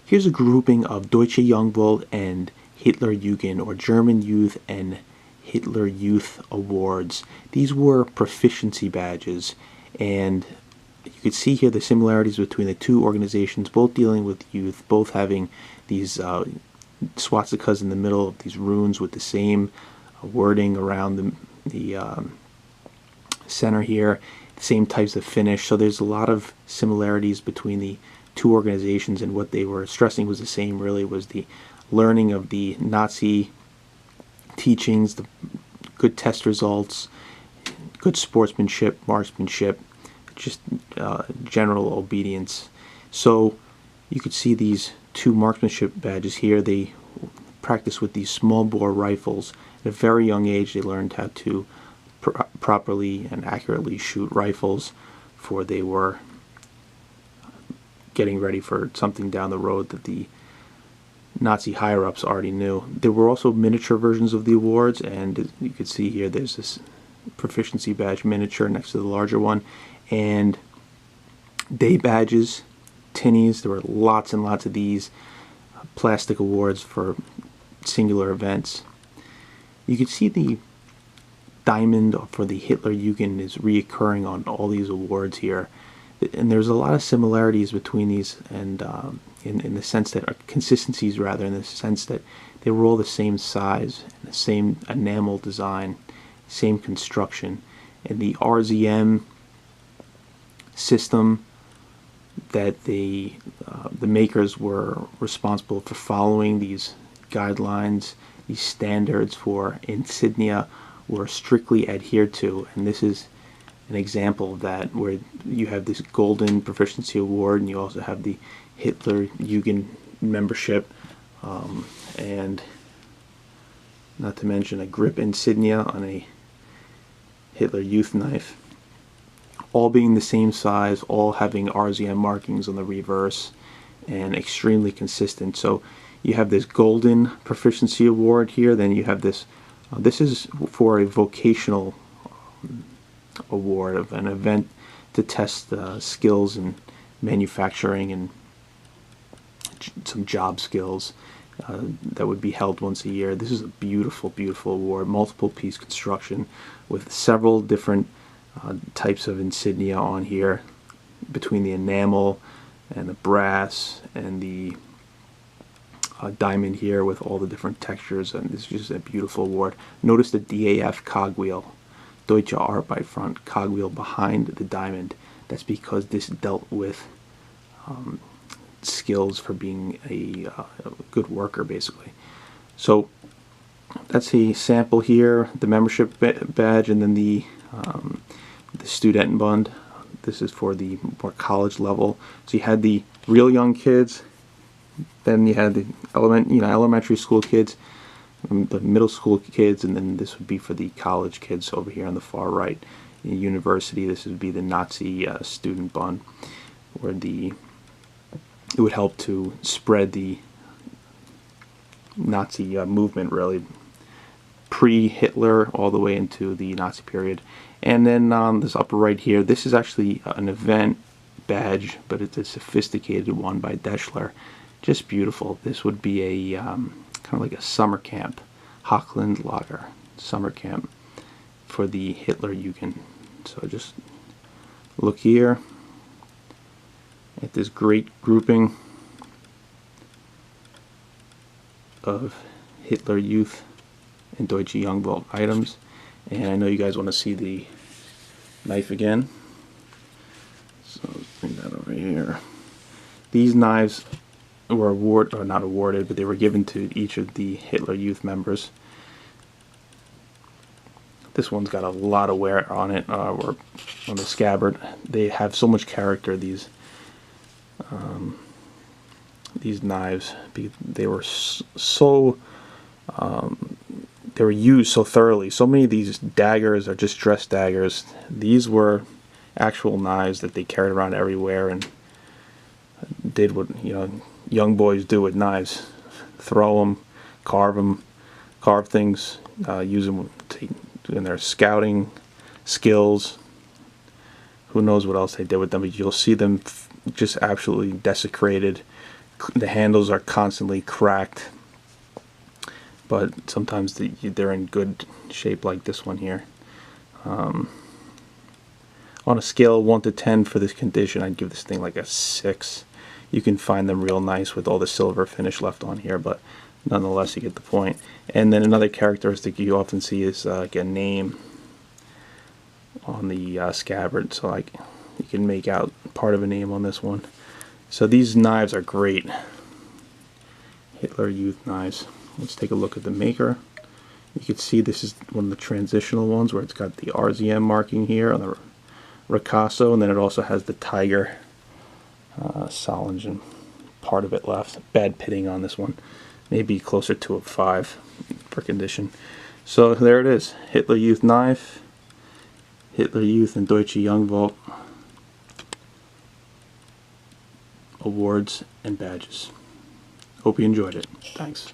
Here's a grouping of Deutsche Jungblut and Hitlerjugend, or German Youth and Hitler Youth Awards. These were proficiency badges, and you can see here the similarities between the two organizations, both dealing with youth, both having these swastikas in the middle of these runes with the same wording around the center here, same types of finish. So there's a lot of similarities between the two organizations, and what they were stressing was the same, really, was the learning of the Nazi teachings, the good test results, good sportsmanship, marksmanship, just general obedience. So you could see these two marksmanship badges here. They practice with these small bore rifles. At a very young age they learned how to properly and accurately shoot rifles, for they were getting ready for something down the road that the Nazi higher-ups already knew. There were also miniature versions of the awards, and you can see here there's this proficiency badge miniature next to the larger one, and day badges, tinnies. There were lots and lots of these plastic awards for singular events. You can see the diamond for the Hitlerjugend is reoccurring on all these awards here, and there's a lot of similarities between these, and in the sense that, or consistencies rather, in the sense that they were all the same size, and the same enamel design, same construction. And the RZM system that the makers were responsible for following, these guidelines, these standards for Insignia, were strictly adhered to. And this is an example of that, where you have this golden proficiency award, and you also have the Hitlerjugend membership, and not to mention a grip insignia on a Hitler Youth knife, all being the same size, all having RZM markings on the reverse, and extremely consistent. So you have this golden proficiency award here, then you have this, this is for a vocational award, of an event to test skills in manufacturing and some job skills that would be held once a year. This is a beautiful, beautiful award, multiple piece construction with several different types of insignia on here, between the enamel and the brass and the diamond here with all the different textures, and this is just a beautiful award. Notice the DAF cogwheel, Deutsche Arbeit front cogwheel behind the diamond. That's because this dealt with skills for being a good worker, basically. So that's a sample here, the membership badge, and then the Studentenbund. This is for the more college level. So you had the real young kids, then you had the elementary school kids, the middle school kids, and then this would be for the college kids over here on the far right. In university, this would be the Nazi student bund, where it would help to spread the Nazi movement, really, pre-Hitler all the way into the Nazi period. And then this upper right here, this is actually an event badge, but it's a sophisticated one by Deschler. Just beautiful. This would be a kind of like a summer camp, Hochland Lager summer camp for the Hitlerjugend. So just look here at this great grouping of Hitler Youth and Deutsche Jungblut items. And I know you guys want to see the knife again, so let's bring that over here. These knives were not awarded, but they were given to each of the Hitler Youth members. This one's got a lot of wear on it, or on the scabbard. They have so much character, these knives. They were they were used so thoroughly. So many of these daggers are just dress daggers. These were actual knives that they carried around everywhere and did what young boys do with knives: throw them, carve things, use them in their scouting skills. Who knows what else they did with them? But you'll see them just absolutely desecrated the handles are constantly cracked, but sometimes they're in good shape, like this one here. On a scale of 1 to 10 for this condition, I'd give this thing like a 6. You can find them real nice with all the silver finish left on here, but nonetheless, you get the point. And then another characteristic you often see is like a name on the scabbard, so like you can make out part of a name on this one. So these knives are great. Hitler Youth knives. Let's take a look at the maker. You can see this is one of the transitional ones where it's got the RZM marking here on the ricasso, and then it also has the tiger Solingen part of it left. Bad pitting on this one. Maybe closer to a 5 for condition. So there it is. Hitler Youth knife. Hitler Youth and Deutsche Jungvolk awards and badges. Hope you enjoyed it. Thanks.